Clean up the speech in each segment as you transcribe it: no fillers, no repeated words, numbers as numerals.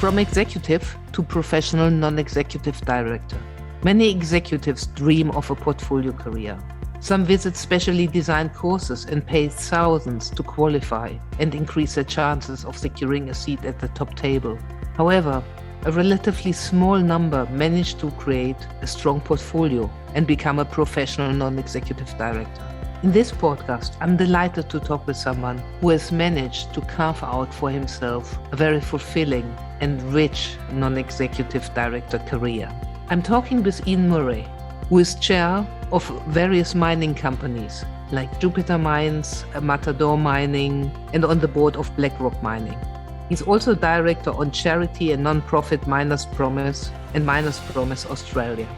From executive to professional non-executive director. Many executives dream of a portfolio career. Some visit specially designed courses and pay thousands to qualify and increase their chances of securing a seat at the top table. However, a relatively small number manage to create a strong portfolio and become a professional non-executive director. In this podcast, I'm delighted to talk with someone who has managed to carve out for himself a very fulfilling and rich non-executive director career. I'm talking with Ian Murray, who is chair of various mining companies like Jupiter Mines, Matador Mining, and on the board of BlackRock Mining. He's also director on charity and non-profit Miners Promise and Miners Promise Australia.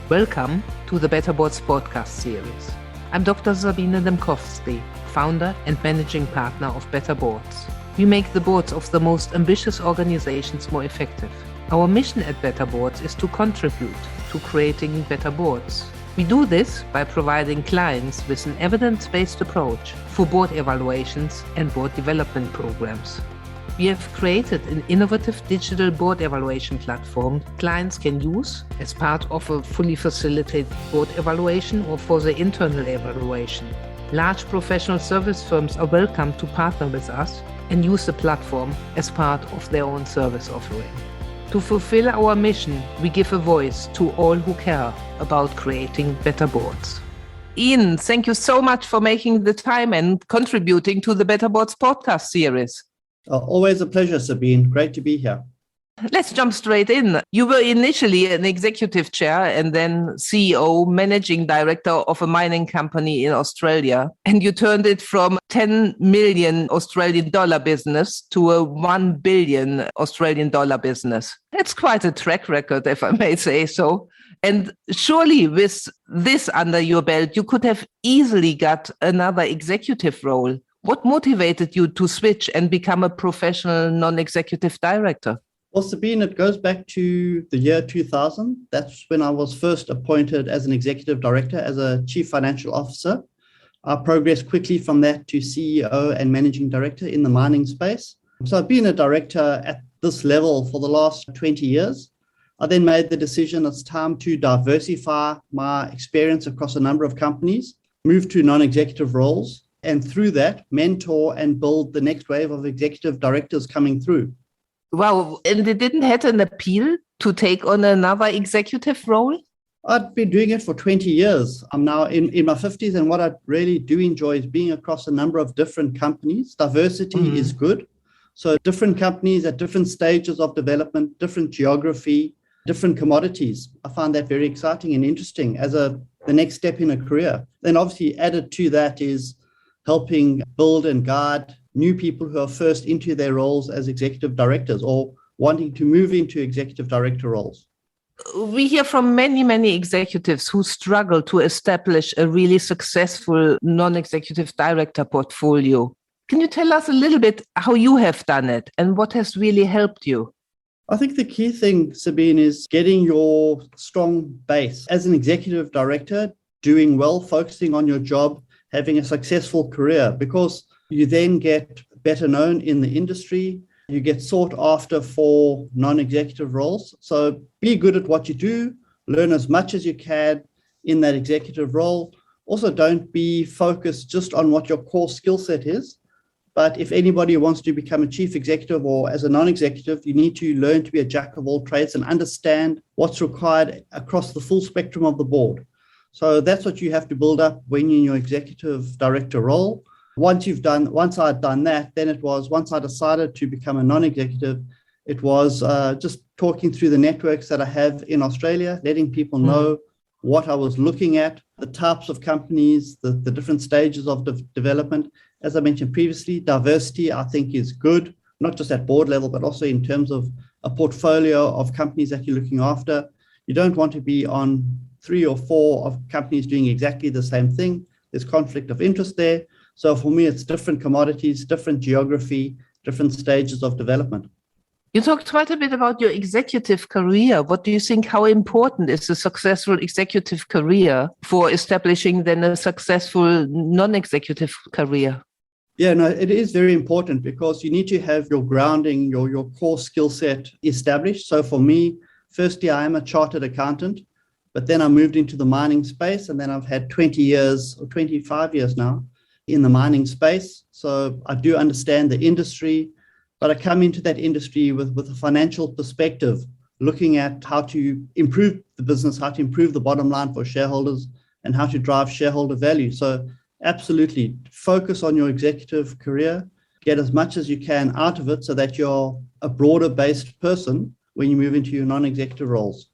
Welcome to the Better Boards podcast series. I'm Dr. Sabine Dembkowski, founder and managing partner of Better Boards. We make the boards of the most ambitious organizations more effective. Our mission at Better Boards is to contribute to creating better boards. We do this by providing clients with an evidence-based approach for board evaluations and board development programs. We have created an innovative digital board evaluation platform clients can use as part of a fully facilitated board evaluation or for the internal evaluation. Large professional service firms are welcome to partner with us and use the platform as part of their own service offering. To fulfill our mission, we give a voice to all who care about creating better boards. Ian, thank you so much for making the time and contributing to the Better Boards podcast series. Always a pleasure, Sabine. Great to be here. Let's jump straight in. You were initially an executive chair and then CEO, managing director of a mining company in Australia. And you turned it from 10 million Australian dollar business to a 1 billion Australian dollar business. That's quite a track record, if I may say so. And surely with this under your belt, you could have easily got another executive role. What motivated you to switch and become a professional non-executive director? Well, Sabine, it goes back to the year 2000. That's when I was first appointed as an executive director, as a chief financial officer. I progressed quickly from that to CEO and managing director in the mining space. So I've been a director at this level for the last 20 years. I then made the decision it's time to diversify my experience across a number of companies, move to non-executive roles, and through that, mentor and build the next wave of executive directors coming through. Wow. And it didn't have an appeal to take on another executive role? I'd been doing it for 20 years. I'm now in my 50s, and what I really do enjoy is being across a number of different companies. Diversity is good. So different companies at different stages of development, different geography, different commodities. I find that very exciting and interesting as the next step in a career. Then obviously added to that is helping build and guide new people who are first into their roles as executive directors or wanting to move into executive director roles. We hear from many executives who struggle to establish a really successful non-executive director portfolio. Can you tell us a little bit how you have done it and what has really helped you? I think the key thing, Sabine, is getting your strong base. As an executive director, doing well, focusing on your job, having a successful career, because you then get better known in the industry. You get sought after for non-executive roles. So be good at what you do, learn as much as you can in that executive role. Also, don't be focused just on what your core skill set is. But if anybody wants to become a chief executive or as a non-executive, you need to learn to be a jack of all trades and understand what's required across the full spectrum of the board. So that's what you have to build up when you're in your executive director role. Once I'd done that, then it was, once I decided to become a non-executive, it was just talking through the networks that I have in Australia, letting people know what I was looking at, the types of companies, the different stages of development. As I mentioned previously, diversity, I think, is good, not just at board level, but also in terms of a portfolio of companies that you're looking after. You don't want to be on 3 or 4 of companies doing exactly the same thing. There's conflict of interest there. So for me, it's different commodities, different geography, different stages of development. You talked quite a bit about your executive career. What do you think, how important is a successful executive career for establishing then a successful non-executive career? Yeah, no, it is very important because you need to have your grounding, your core skill set established. So for me, firstly, I am a chartered accountant, but then I moved into the mining space, and then I've had 20 years or 25 years now in the mining space. So I do understand the industry, but I come into that industry with a financial perspective, looking at how to improve the business, how to improve the bottom line for shareholders, and how to drive shareholder value. So absolutely, focus on your executive career, get as much as you can out of it so that you're a broader based person when you move into your non-executive roles.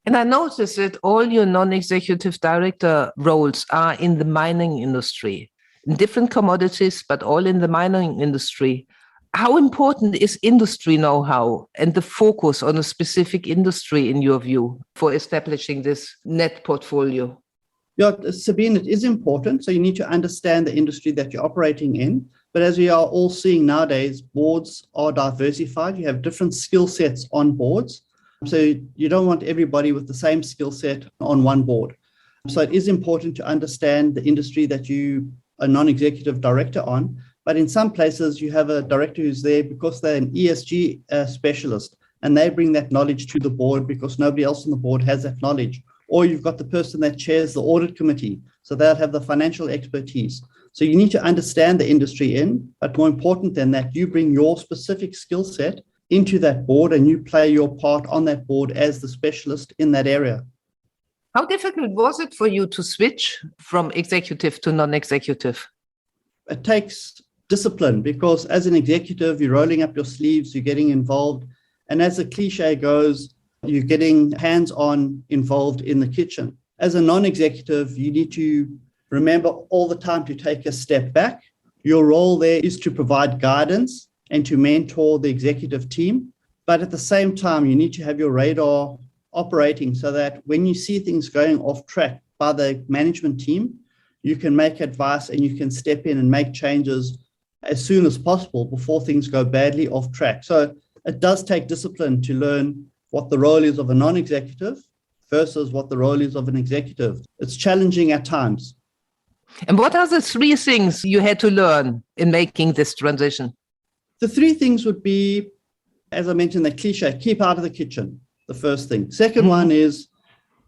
And I noticed that all your non-executive director roles are in the mining industry, in different commodities, but all in the mining industry. How important is industry know-how and the focus on a specific industry in your view for establishing this NED portfolio? Yeah, Sabine, it is important. So you need to understand the industry that you're operating in. But as we are all seeing nowadays, boards are diversified. You have different skill sets on boards. So you don't want everybody with the same skill set on one board. So it is important to understand the industry that you are a non-executive director on. But in some places, you have a director who's there because they're an ESG specialist, and they bring that knowledge to the board because nobody else on the board has that knowledge. Or you've got the person that chairs the audit committee, so they'll have the financial expertise. So you need to understand the industry in, but more important than that, you bring your specific skill set into that board and you play your part on that board as the specialist in that area. How difficult was it for you to switch from executive to non-executive? It takes discipline because as an executive, you're rolling up your sleeves, you're getting involved. And as the cliche goes, you're getting hands-on involved in the kitchen. As a non-executive, you need to remember all the time to take a step back. Your role there is to provide guidance and to mentor the executive team. But at the same time, you need to have your radar operating so that when you see things going off track by the management team, you can make advice and you can step in and make changes as soon as possible before things go badly off track. So it does take discipline to learn what the role is of a non-executive versus what the role is of an executive. It's challenging at times. And what are the three things you had to learn in making this transition? The three things would be, as I mentioned, the cliche, keep out of the kitchen, the first thing. Second one is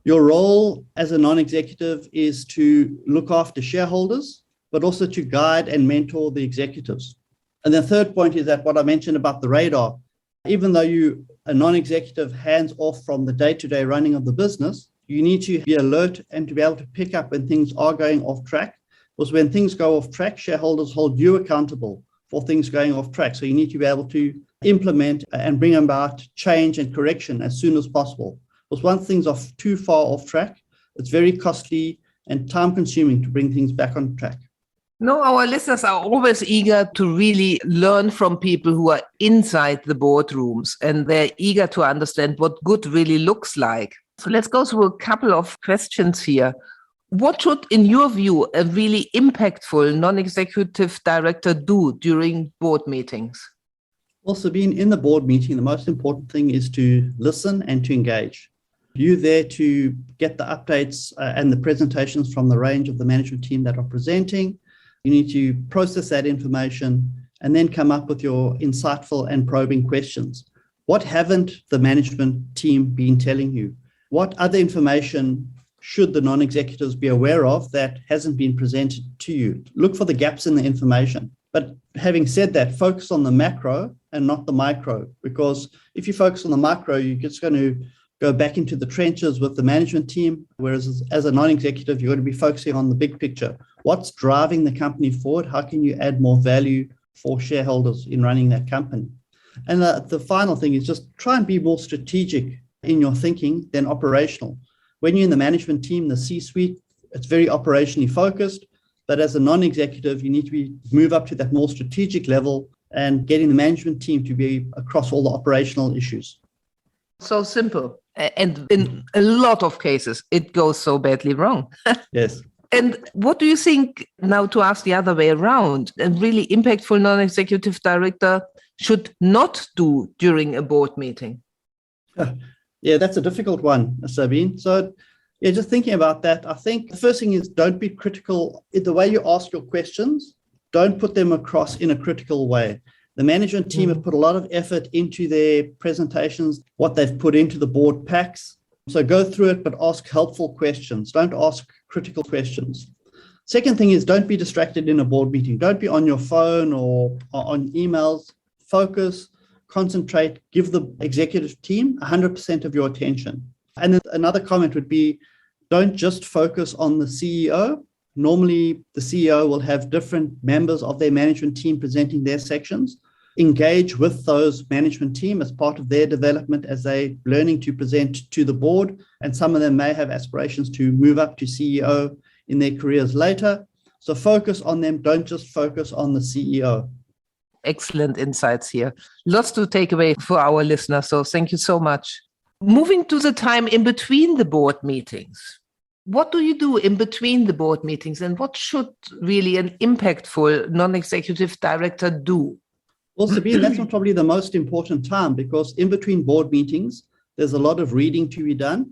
your role as a non-executive is to look after shareholders, but also to guide and mentor the executives. And the third point is that what I mentioned about the radar, even though you a non-executive hands off from the day-to-day running of the business, you need to be alert and to be able to pick up when things are going off track. Because when things go off track, shareholders hold you accountable for things going off track. So you need to be able to implement and bring about change and correction as soon as possible. Because once things are too far off track, it's very costly and time-consuming to bring things back on track. No, our listeners are always eager to really learn from people who are inside the boardrooms, and they're eager to understand what good really looks like. So let's go through a couple of questions here. What should, in your view, a really impactful non-executive director do during board meetings? Well, Sabine, in the board meeting, the most important thing is to listen and to engage. You're there to get the updates and the presentations from the range of the management team that are presenting. You need to process that information and then come up with your insightful and probing questions. What haven't the management team been telling you? What other information should the non-executives be aware of that hasn't been presented to you? Look for the gaps in the information. But having said that, focus on the macro and not the micro, because if you focus on the micro, you're just going to go back into the trenches with the management team, whereas as a non-executive, you're going to be focusing on the big picture. What's driving the company forward? How can you add more value for shareholders in running that company? And the final thing is just try and be more strategic in your thinking than operational. When you're in the management team, the C-suite, it's very operationally focused, but as a non-executive, you need to move up to that more strategic level and getting the management team to be across all the operational issues. So simple. And in a lot of cases, it goes so badly wrong. Yes. And what do you think, now to ask the other way around, a really impactful non-executive director should not do during a board meeting? Yeah, that's a difficult one, Sabine. So just thinking about that, I think the first thing is don't be critical in the way you ask your questions. don't put them across in a critical way. The management team have put a lot of effort into their presentations, what they've put into the board packs. So go through it, but ask helpful questions. Don't ask critical questions. Second thing is don't be distracted in a board meeting. Don't be on your phone or on emails. Focus, concentrate, give the executive team 100% of your attention. And then another comment would be, don't just focus on the CEO. Normally, the CEO will have different members of their management team presenting their sections. Engage with those management team as part of their development as they're learning to present to the board. And some of them may have aspirations to move up to CEO in their careers later. So focus on them. Don't just focus on the CEO. Excellent insights here. Lots to take away for our listeners. So thank you so much. Moving to the time in between the board meetings. What do you do in between the board meetings, and what should really an impactful non-executive director do? Well, Sabine, that's probably the most important time, because in between board meetings, there's a lot of reading to be done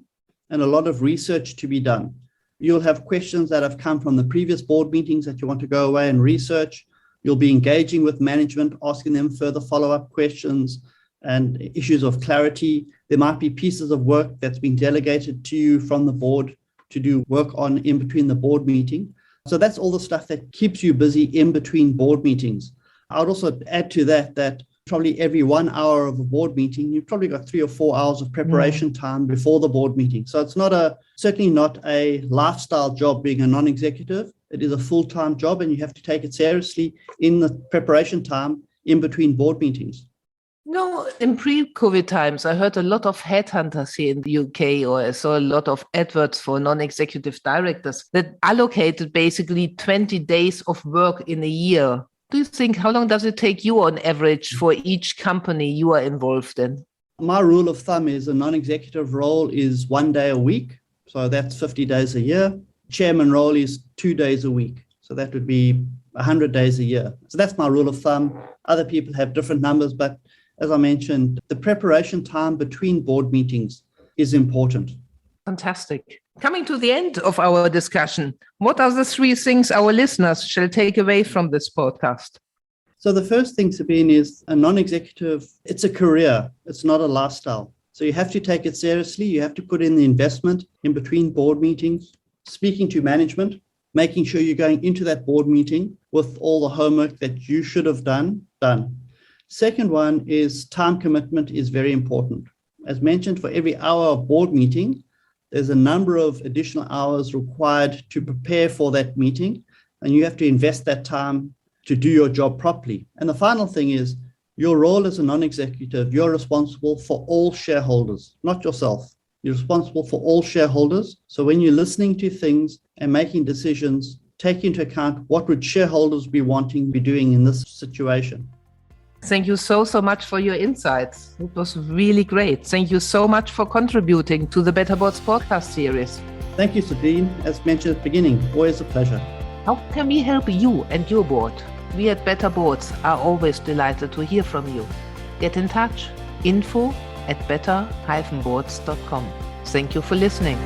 and a lot of research to be done. You'll have questions that have come from the previous board meetings that you want to go away and research. You'll be engaging with management, asking them further follow-up questions and issues of clarity. There might be pieces of work that's been delegated to you from the board to do work on in between the board meeting. So that's all the stuff that keeps you busy in between board meetings. I would also add to that probably every 1 hour of a board meeting, you've probably got 3 or 4 hours of preparation time before the board meeting. So it's certainly not a lifestyle job being a non-executive. It is a full-time job, and you have to take it seriously in the preparation time in between board meetings. No, in pre-COVID times, I heard a lot of headhunters here in the UK, or I saw a lot of adverts for non-executive directors that allocated basically 20 days of work in a year. Do you think, how long does it take you on average for each company you are involved in? My rule of thumb is a non-executive role is 1 day a week. So that's 50 days a year. Chairman role is 2 days a week. So that would be 100 days a year. So that's my rule of thumb. Other people have different numbers, but as I mentioned, the preparation time between board meetings is important. Fantastic. Coming to the end of our discussion, what are the 3 things our listeners shall take away from this podcast? So the first thing, Sabine, is a non-executive, it's a career. It's not a lifestyle. So you have to take it seriously. You have to put in the investment in between board meetings, speaking to management, making sure you're going into that board meeting with all the homework that you should have done. Second one is time commitment is very important. As mentioned, for every hour of board meeting, there's a number of additional hours required to prepare for that meeting, and you have to invest that time to do your job properly. And the final thing is your role as a non-executive, you're responsible for all shareholders, not yourself. You're responsible for all shareholders. So when you're listening to things and making decisions, take into account what would shareholders be wanting to be doing in this situation. Thank you so much for your insights. It was really great. Thank you so much for contributing to the Better Boards podcast series. Thank you, Sabine. As mentioned at the beginning, always a pleasure. How can we help you and your board? We at Better Boards are always delighted to hear from you. Get in touch. info@better-boards.com. Thank you for listening.